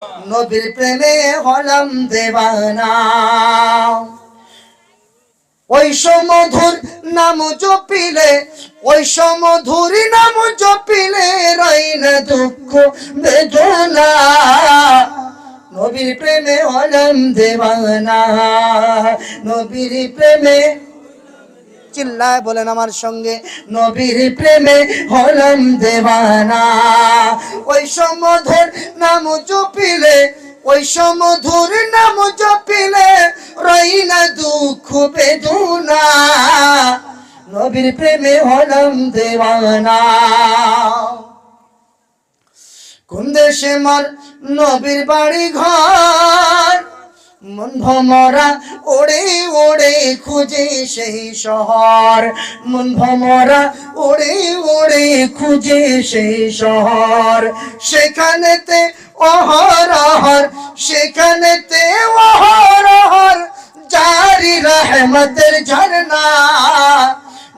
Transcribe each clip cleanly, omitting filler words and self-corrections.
নবীর প্রেমে হলাম দেওয়ানা। ওই সমধুর নাম জপিলে, ওই সমধুর নাম জপিলে রই না দুঃখ বেদনা। নবীর প্রেমে হলাম দেওয়ানা, নবীর প্রেমে, চিল্লায় বলেন আমার সঙ্গে, নবীর প্রেমে হলাম দেওয়ানা। ওই সমধুর নাম জপিলে, ওই সমধুর নাম জপিলে রই না দুঃখ বেদনা। নবীর প্রেমে হলাম দেওয়ানা। কোন দেশে মোর নবীর বাড়ি ঘর, মন ভমরা ওড়ে ওড়ে খুঁজে সেই শহর। মন ভমরা ওড়ে ওড়ে খুঁজে সেই শহর। সেখানেতে অহরহর, সেখানেতে অহরহর জারি রহমতের ঝরনা।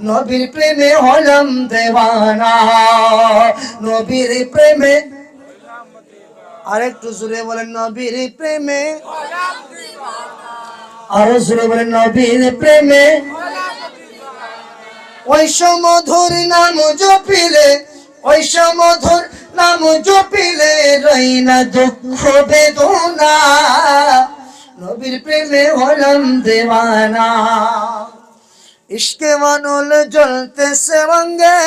নবীর প্রেমে হলাম দেওয়ানা, নবীর প্রেমে, আরেকটু জোরে বলেন, নবীর প্রেমে, আরো জোরে বলেন, নবীর প্রেমে। ওই সমধুর নাম জপিলে, ওই সমধুর নাম জপিলে রই না দুঃখ বেদনা। নবীর প্রেমে হলাম দেওয়ানা। ইশকে মানুল জ্বলতেছে রঙ্গে,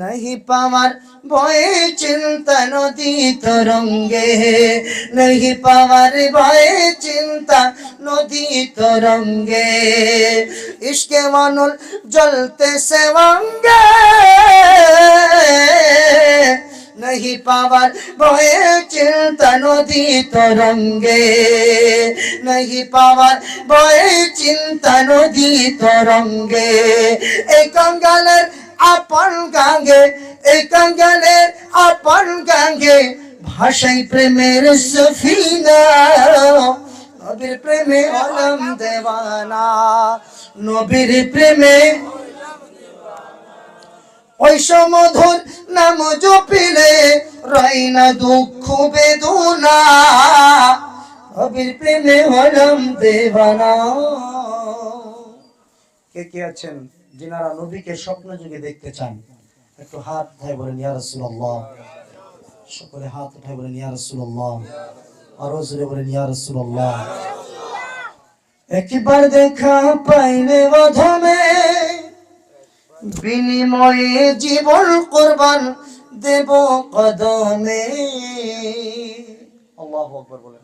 नहीं पावार भये चिंता नदी तरंगे। नहीं पावार भये चिंता नदी तरंगे। इश्के मानुल जलते से वंगे, नहीं पावार भये चिंता नदी तरंगे। नहीं पावार भये चिंता नदी तरंगे। एक कंगालेर আপন গাঙ্গে, এই কাঙ্গালের আপন গাঙ্গে ভাষাই প্রেমের সফিনা। নবীর প্রেমে হলাম দেওয়ানা, নবীর প্রেমে। ওই সমধুর নাম জপিলে রই না দুঃখ বেদনা। নবীর প্রেমে হলাম দেওয়ানা। কে কে আছেন যিনারা নবীকে স্বপ্ন যুগে দেখতে চান? একটু হাত উঠায় বলেন ইয়া রাসূলুল্লাহ। সকলে হাত উঠায় বলেন ইয়া রাসূলুল্লাহ। আরো জোরে বলেন ইয়া রাসূলুল্লাহ। একবার দেখা পাইলে অধমে, বিনিময়ে জীবন কুরবান দেব কদমে। আল্লাহু আকবার বলেন।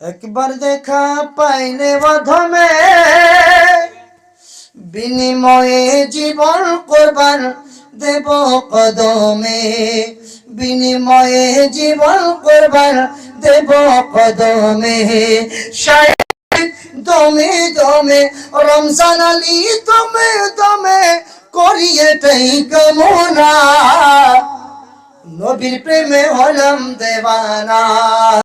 একবার দেখা পাইলে অধমে, বিনিময়ে জীবন কুরবান দেব কদমে। বিনিময়ে জীবন কুরবান দেব কদমে। শাহিদ দমে দমে, রমজান আলী দমে দমে করিয়ে তাই কামনা। নবীর প্রেমে হলাম দেওয়ানা।